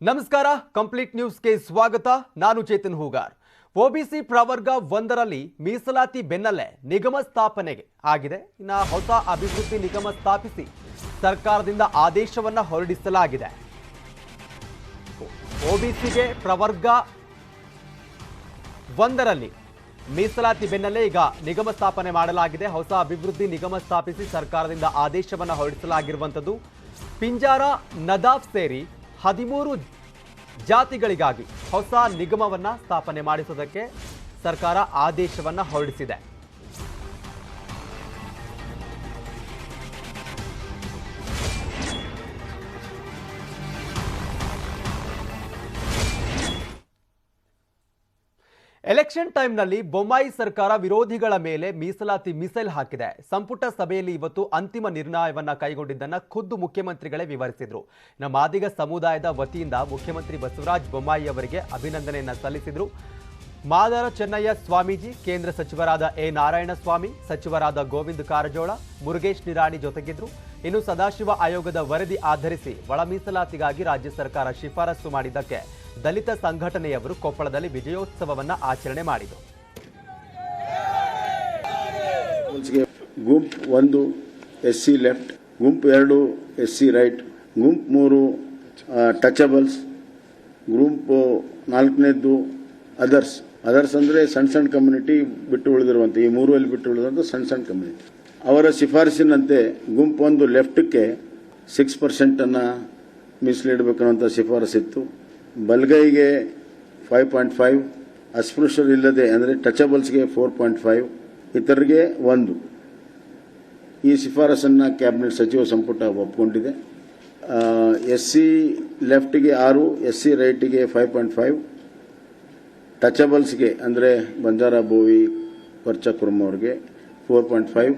ನಮಸ್ಕಾರ, ಕಂಪ್ಲೀಟ್ ನ್ಯೂಸ್ಗೆ ಸ್ವಾಗತ. ನಾನು ಚೇತನ್ ಹೂಗಾರ್. ಒಬಿಸಿ ಪ್ರವರ್ಗ 1ರಲ್ಲಿ ಮೀಸಲಾತಿ ಬೆನ್ನಲ್ಲೇ ನಿಗಮ ಸ್ಥಾಪನೆಗೆ ಆಗಿದೆ. ಇನ್ನು ಹೊಸ ಅಭಿವೃದ್ಧಿ ನಿಗಮ ಸ್ಥಾಪಿಸಿ ಸರ್ಕಾರದಿಂದ ಆದೇಶವನ್ನ ಹೊರಡಿಸಲಾಗಿದೆ. ಒಬಿಸಿಗೆ ಪ್ರವರ್ಗ 1ರಲ್ಲಿ ಮೀಸಲಾತಿ ಬೆನ್ನಲ್ಲೇ ಈಗ ನಿಗಮ ಸ್ಥಾಪನೆ ಮಾಡಲಾಗಿದೆ. ಹೊಸ ಅಭಿವೃದ್ಧಿ ನಿಗಮ ಸ್ಥಾಪಿಸಿ ಸರ್ಕಾರದಿಂದ ಆದೇಶವನ್ನ ಹೊರಡಿಸಲಾಗಿರುವಂಥದ್ದು. ಪಿಂಜಾರ, ನದಾಫ್ ಸೇರಿ 13 ಜಾತಿಗಳಿಗಾಗಿ ಹೊಸ ನಿಗಮವನ್ನ ಸ್ಥಾಪನೆ ಮಾಡಿಸೋದಕ್ಕೆ ಸರ್ಕಾರ ಆದೇಶವನ್ನ ಹೊರಡಿಸಿದೆ. ಎಲೆಕ್ಷನ್ ಟೈಮ್ನಲ್ಲಿ ಬೊಮ್ಮಾಯಿ ಸರ್ಕಾರ ವಿರೋಧಿಗಳ ಮೇಲೆ ಮೀಸಲಾತಿ ಮಿಸೈಲ್ ಹಾಕಿದೆ. ಸಂಪುಟ ಸಭೆಯಲ್ಲಿ ಇವತ್ತು ಅಂತಿಮ ನಿರ್ಣಯವನ್ನ ಕೈಗೊಂಡಿದ್ದನ್ನ ಖುದ್ದು ಮುಖ್ಯಮಂತ್ರಿಗಳೇ ವಿವರಿಸಿದ್ರು. ಮಾದಿಗ ಸಮುದಾಯದ ವತಿಯಿಂದ ಮುಖ್ಯಮಂತ್ರಿ ಬಸವರಾಜ ಬೊಮ್ಮಾಯಿ ಅವರಿಗೆ ಅಭಿನಂದನೆಯನ್ನ ಸಲ್ಲಿಸಿದ್ರು. ಮಾದಾರ ಚೆನ್ನಯ್ಯ ಸ್ವಾಮೀಜಿ, ಕೇಂದ್ರ ಸಚಿವರಾದ ಎ ನಾರಾಯಣಸ್ವಾಮಿ, ಸಚಿವರಾದ ಗೋವಿಂದ ಕಾರಜೋಳ, ಮುರುಗೇಶ್ ನಿರಾಣಿ ಜೊತೆಗಿದ್ರು. ಇನ್ನು ಸದಾಶಿವ ಆಯೋಗದ ವರದಿ ಆಧರಿಸಿ ಒಳ ಮೀಸಲಾತಿಗಾಗಿ ರಾಜ್ಯ ಸರ್ಕಾರ ಶಿಫಾರಸು ಮಾಡಿದ್ದಕ್ಕೆ ದಲಿತ ಸಂಘಟನೆಯವರು ಕೊಪ್ಪಳದಲ್ಲಿ ವಿಜಯೋತ್ಸವವನ್ನ ಆಚರಣೆ ಮಾಡಿದರು. ಗುಂಪ್ 1 SC ಲೆಫ್ಟ್, ಗುಂಪ್ 2 SC ರೈಟ್, ಗುಂಪ್ 3 ಟಚಬಲ್ಸ್, ಗುಂಪ್ 4ನೇದು ಅದರ್ಸ್. ಅದರ್ಸ್ ಅಂದರೆ ಸಣ್ಣ ಕಮ್ಯುನಿಟಿ ಬಿಟ್ಟು ಉಳಿದಿರುವಂಥ, ಈ 3 ಬಿಟ್ಟು ಉಳಿದಿರುವಂಥ ಸಣ್ಣ ಕಮ್ಯುನಿಟಿ. ಅವರ ಶಿಫಾರಸಿನಂತೆ ಗುಂಪ್ 1 ಲೆಫ್ಟ್ಗೆ 6% ಮೀಸಲಿಡಬೇಕನ್ನುವಂಥ ಶಿಫಾರಸಿತ್ತು. ಬಲ್ಗೈಗೆ 5.5, ಅಸ್ಪೃಶ್ಯರಿಲ್ಲದೆ ಅಂದರೆ ಟಚಬಲ್ಸ್ಗೆ 4.5, ಇತರರಿಗೆ 1. ಈ ಶಿಫಾರಸನ್ನು ಕ್ಯಾಬಿನೆಟ್ ಸಚಿವ ಸಂಪುಟ ಒಪ್ಪಿಕೊಂಡಿದೆ. SC ಲೆಫ್ಟ್ಗೆ 6, SC ರೈಟಿಗೆ 5.5, ಟಚಬಲ್ಸ್ಗೆ ಅಂದರೆ ಬಂಜಾರ, ಬೋವಿ, ಪರ್ಚ ಕುರ್ಮವ್ರಿಗೆ 4.5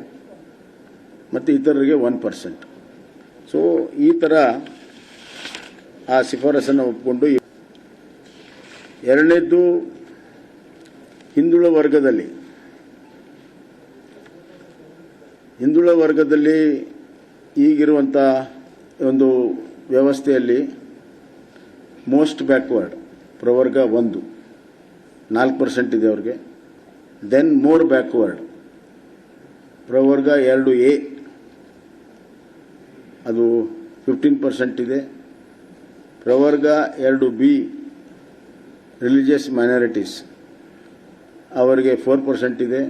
ಮತ್ತು ಇತರರಿಗೆ 1%. ಸೊ ಈ ಥರ ಆ ಶಿಫಾರಸನ್ನು ಒಪ್ಪಿಕೊಂಡು, ಎರಡನೇದ್ದು ಹಿಂದುಳಿದ ವರ್ಗದಲ್ಲಿ ಈಗಿರುವಂಥ ಒಂದು ವ್ಯವಸ್ಥೆಯಲ್ಲಿ ಮೋಸ್ಟ್ ಬ್ಯಾಕ್ವರ್ಡ್ ಪ್ರವರ್ಗ 1 4% ಇದೆ ಅವ್ರಿಗೆ. ದೆನ್ ಮೋರ್ ಬ್ಯಾಕ್ವರ್ಡ್ ಪ್ರವರ್ಗ 2A ಅದು 15% ಇದೆ. ಪ್ರವರ್ಗ 2B ರಿಲಿಜಿಯಸ್ ಮೈನಾರಿಟೀಸ್ ಅವರಿಗೆ 4% ಇದೆ.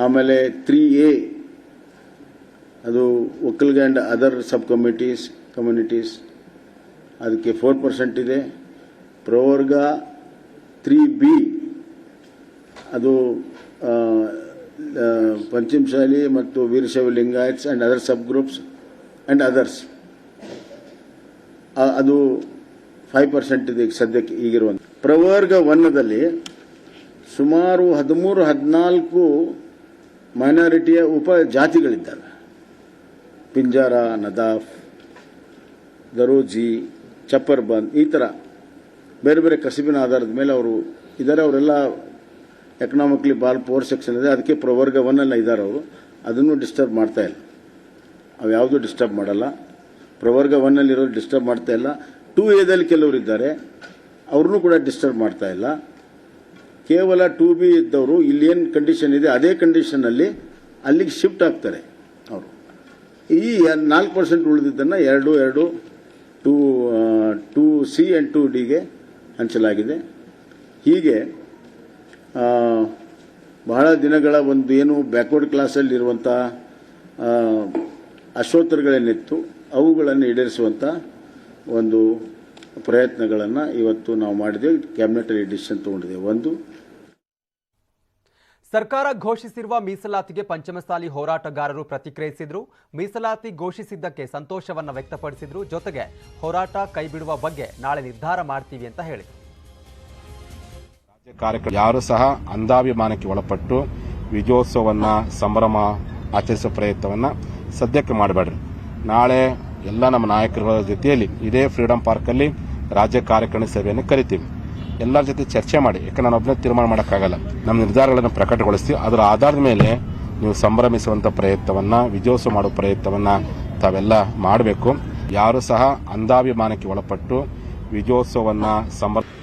ಆಮೇಲೆ 3A ಅದು Vokkaliga and other sub communities ಅದಕ್ಕೆ 4% ಇದೆ. ಪ್ರವರ್ಗ 3B ಅದು ಪಂಚಮಶಾಲಿ ಮತ್ತು Veerashaiva Lingayats and other sub groups and others ಅದು 5% ಇದೆ ಸದ್ಯಕ್ಕೆ ಈಗಿರುವಂಥ. ಪ್ರವರ್ಗ 1ದಲ್ಲಿ ಸುಮಾರು 13-14 ಮೈನಾರಿಟಿಯ ಉಪ ಜಾತಿಗಳಿದ್ದಾವೆ. ಪಿಂಜಾರ, ನದಾಫ್, ದರೋಜಿ, ಚಪ್ಪರ್ಬಂದ್, ಈ ಥರ ಬೇರೆ ಬೇರೆ ಕಸಿಬಿನ ಆಧಾರದ ಮೇಲೆ ಅವರು ಇದ್ದಾರೆ. ಅವರೆಲ್ಲ ಎಕನಾಮಿಕ್ಲಿ ಭಾಳ ಪೋರ್ ಸೆಕ್ಷನ್ ಇದೆ, ಅದಕ್ಕೆ ಪ್ರವರ್ಗ 1 ಇದ್ದಾರೆ. ಅವರು ಅದನ್ನು ಡಿಸ್ಟರ್ಬ್ ಮಾಡ್ತಾ ಇಲ್ಲ, ಅವು ಯಾವುದೂ ಡಿಸ್ಟರ್ಬ್ ಮಾಡಲ್ಲ. ಪ್ರವರ್ಗ 1 ಡಿಸ್ಟರ್ಬ್ ಮಾಡ್ತಾ ಇಲ್ಲ. 2Aದಲ್ಲಿ ಕೆಲವರು ಇದ್ದಾರೆ, ಅವ್ರನ್ನೂ ಕೂಡ ಡಿಸ್ಟರ್ಬ್ ಮಾಡ್ತಾ ಇಲ್ಲ. ಕೇವಲ 2B ಇದ್ದವರು ಇಲ್ಲಿ ಏನು ಕಂಡೀಷನ್ ಇದೆ ಅದೇ ಕಂಡೀಷನ್ನಲ್ಲಿ ಅಲ್ಲಿಗೆ ಶಿಫ್ಟ್ ಆಗ್ತಾರೆ ಅವರು. ಈ 4% ಉಳಿದಿದ್ದನ್ನು 2C ಆ್ಯಂಡ್ 2Dಗೆ ಹಂಚಲಾಗಿದೆ. ಹೀಗೆ ಬಹಳ ದಿನಗಳ ಒಂದು ಏನು ಬ್ಯಾಕ್ವರ್ಡ್ ಕ್ಲಾಸಲ್ಲಿರುವಂಥ ಅಶೋತ್ತರಗಳೇನಿತ್ತು ಅವುಗಳನ್ನು ಈಡೇರಿಸುವಂಥ ಒಂದು ಪ್ರಯತ್ನಗಳನ್ನು ಇವತ್ತು ನಾವು ಮಾಡಿದ್ದೇವೆ. ಕ್ಯಾಬಿನೆಟಲ್ಲಿ ಡಿಸಿಷನ್ ತಗೊಂಡಿದ್ದೇವೆ. 1 ಸರ್ಕಾರ ಘೋಷಿಸಿರುವ ಮೀಸಲಾತಿಗೆ ಪಂಚಮಸಾಲಿ ಹೋರಾಟಗಾರರು ಪ್ರತಿಕ್ರಿಯಿಸಿದ್ರು. ಮೀಸಲಾತಿ ಘೋಷಿಸಿದ್ದಕ್ಕೆ ಸಂತೋಷವನ್ನ ವ್ಯಕ್ತಪಡಿಸಿದ್ರು. ಜೊತೆಗೆ ಹೋರಾಟ ಕೈಬಿಡುವ ಬಗ್ಗೆ ನಾಳೆ ನಿರ್ಧಾರ ಮಾಡ್ತೀವಿ ಅಂತ ಹೇಳಿದರು. ರಾಜ್ಯ ಕಾರ್ಯಕ್ರಮ ಯಾರು ಸಹ ಅಂಧಾಭಿಮಾನಕ್ಕೆ ಒಳಪಟ್ಟು ವಿಜಯೋತ್ಸವವನ್ನ ಸಂಭ್ರಮ ಆಚರಿಸುವ ಪ್ರಯತ್ನವನ್ನ ಸದ್ಯಕ್ಕೆ ಮಾಡಬೇಡ್ರಿ. ನಾಳೆ ಎಲ್ಲ ನಮ್ಮ ನಾಯಕರ ಜೊತೆಯಲ್ಲಿ ಇದೇ ಫ್ರೀಡಂ ಪಾರ್ಕಲ್ಲಿ ರಾಜ್ಯ ಕಾರ್ಯಕಾರಿಣಿ ಸಭೆಯನ್ನು ಕರಿತೀವಿ. ಎಲ್ಲರ ಜೊತೆ ಚರ್ಚೆ ಮಾಡಿ, ಯಾಕಂದ್ರೆ ನಾನು ಒಬ್ಬನೇ ತೀರ್ಮಾನ ಮಾಡೋಕ್ಕಾಗಲ್ಲ. ನಮ್ಮ ನಿರ್ಧಾರಗಳನ್ನು ಪ್ರಕಟಗೊಳಿಸ್ತೀವಿ. ಅದರ ಆಧಾರದ ಮೇಲೆ ನೀವು ಸಂಭ್ರಮಿಸುವಂಥ ಪ್ರಯತ್ನವನ್ನು, ವಿಜಯೋತ್ಸವ ಮಾಡುವ ಪ್ರಯತ್ನವನ್ನು ತಾವೆಲ್ಲ ಮಾಡಬೇಕು. ಯಾರು ಸಹ ಅಂಧಾಭಿಮಾನಕ್ಕೆ ಒಳಪಟ್ಟು ವಿಜಯೋತ್ಸವವನ್ನು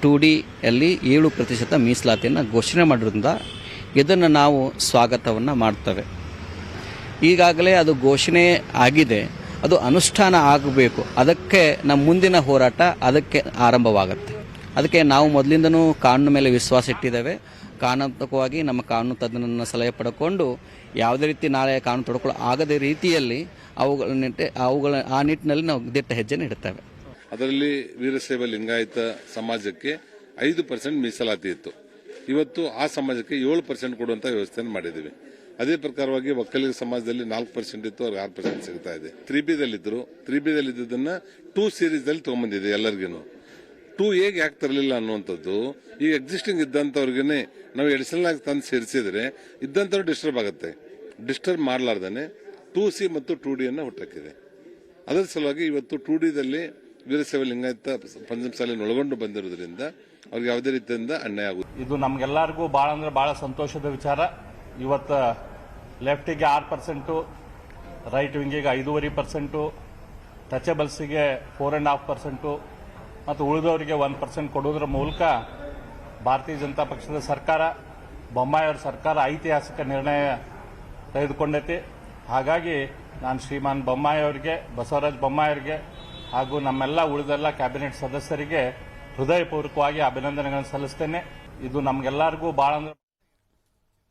2D ಯಲ್ಲಿ 7% ಮೀಸಲಾತಿಯನ್ನು ಘೋಷಣೆ ಮಾಡಿರೋದ್ರಿಂದ ಇದನ್ನು ನಾವು ಸ್ವಾಗತವನ್ನು ಮಾಡ್ತೇವೆ. ಈಗಾಗಲೇ ಅದು ಘೋಷಣೆ ಆಗಿದೆ, ಅದು ಅನುಷ್ಠಾನ ಆಗಬೇಕು. ಅದಕ್ಕೆ ನಮ್ಮ ಮುಂದಿನ ಹೋರಾಟ ಅದಕ್ಕೆ ಆರಂಭವಾಗುತ್ತೆ. ಅದಕ್ಕೆ ನಾವು ಮೊದಲಿಂದನೂ ಕಾನೂನು ಮೇಲೆ ವಿಶ್ವಾಸ ಇಟ್ಟಿದ್ದೇವೆ. ಕಾನೂನಾತ್ಮಕವಾಗಿ ನಮ್ಮ ಕಾನೂನು ತಜ್ಞರನ್ನು ಸಲಹೆ ಪಡ್ಕೊಂಡು ಯಾವುದೇ ರೀತಿ ನಾಳೆ ಕಾನೂನು ತೊಡಕೊಳ್ಳೋ ಆಗದ ರೀತಿಯಲ್ಲಿ ಅವುಗಳ ಆ ನಿಟ್ಟಿನಲ್ಲಿ ನಾವು ದಿಟ್ಟ ಹೆಜ್ಜೆ ಇಡುತ್ತೇವೆ. ಅದರಲ್ಲಿ ವೀರಶೈವ ಲಿಂಗಾಯತ ಸಮಾಜಕ್ಕೆ 5% ಮೀಸಲಾತಿ ಇತ್ತು. ಇವತ್ತು ಆ ಸಮಾಜಕ್ಕೆ 7% ಕೊಡುವಂತ ವ್ಯವಸ್ಥೆಯನ್ನು ಮಾಡಿದ್ದೀವಿ. ಅದೇ ಪ್ರಕಾರವಾಗಿ ಒಕ್ಕಲಿಗ ಸಮಾಜದಲ್ಲಿ 4% ಇತ್ತು, ಅವ್ರಿಗೆ 6% ಸಿಗ್ತಾ ಇದೆ. 3B ದಲ್ಲಿದ್ದರು, 3B ದಲ್ಲಿದ್ದದನ್ನ 2 ಸೀರೀಸ್ ದಲ್ಲಿ ತಗೊಂಡ್ಬಂದಿದೆ ಎಲ್ಲರಿಗೂ. 2A ಯಾಕೆ ತರಲಿಲ್ಲ ಅನ್ನುವಂಥದ್ದು ಈಗ ಎಕ್ಸಿಸ್ಟಿಂಗ್ ಇದ್ದಂಥವ್ರಿಗೇನೆ ನಾವು ಎಡಿಷನಲ್ ಆಗಿ ತಂದು ಸೇರಿಸಿದ್ರೆ ಇದ್ದಂಥವ್ರು ಡಿಸ್ಟರ್ಬ್ ಆಗುತ್ತೆ. ಡಿಸ್ಟರ್ಬ್ ಮಾಡಲಾರ್ದೇನೆ 2C ಮತ್ತು 2D ಅನ್ನ ಹುಟ್ಟಾಕಿದೆ. ಅದರ ಸಲುವಾಗಿ ಇವತ್ತು 2D ದಲ್ಲಿ ವೀರಶೈವ ಲಿಂಗಾಯತ ಪಂಚಮಸಾಲಿಯನ್ನು ಒಳಗೊಂಡು ಬಂದಿರೋದ್ರಿಂದ ಅವ್ರಿಗೆ ಯಾವುದೇ ರೀತಿಯಿಂದ ಅನ್ಯಾಯ ಆಗುತ್ತೆ. ಇದು ನಮ್ಗೆಲ್ಲರಿಗೂ ಭಾಳ ಅಂದ್ರೆ ಭಾಳ ಸಂತೋಷದ ವಿಚಾರ. ಇವತ್ತು ಲೆಫ್ಟಿಗೆ 6%, ರೈಟ್ ವಿಂಗಿಗೆ 5.5%, ಟಚಬಲ್ಸಿಗೆ 4.5% ಮತ್ತು ಉಳಿದವರಿಗೆ 1% ಕೊಡುವುದರ ಮೂಲಕ ಭಾರತೀಯ ಜನತಾ ಪಕ್ಷದ ಸರ್ಕಾರ, ಬೊಮ್ಮಾಯಿಯವರ ಸರ್ಕಾರ ಐತಿಹಾಸಿಕ ನಿರ್ಣಯ ತೆಗೆದುಕೊಂಡೈತಿ. ಹಾಗಾಗಿ ನಾನು ಶ್ರೀಮಾನ್ ಬೊಮ್ಮಾಯಿ ಅವರಿಗೆ, ಬಸವರಾಜ ಬೊಮ್ಮಾಯಿ ಅವರಿಗೆ ಹಾಗೂ ನಮ್ಮೆಲ್ಲ ಉಳಿದೆಲ್ಲ ಕ್ಯಾಬಿನೆಟ್ ಸದಸ್ಯರಿಗೆ ಹೃದಯಪೂರ್ವಕವಾಗಿ ಅಭಿನಂದನೆಗಳನ್ನು ಸಲ್ಲಿಸ್ತೇನೆ. ಇದು ನಮಗೆಲ್ಲರಿಗೂ ಭಾಳ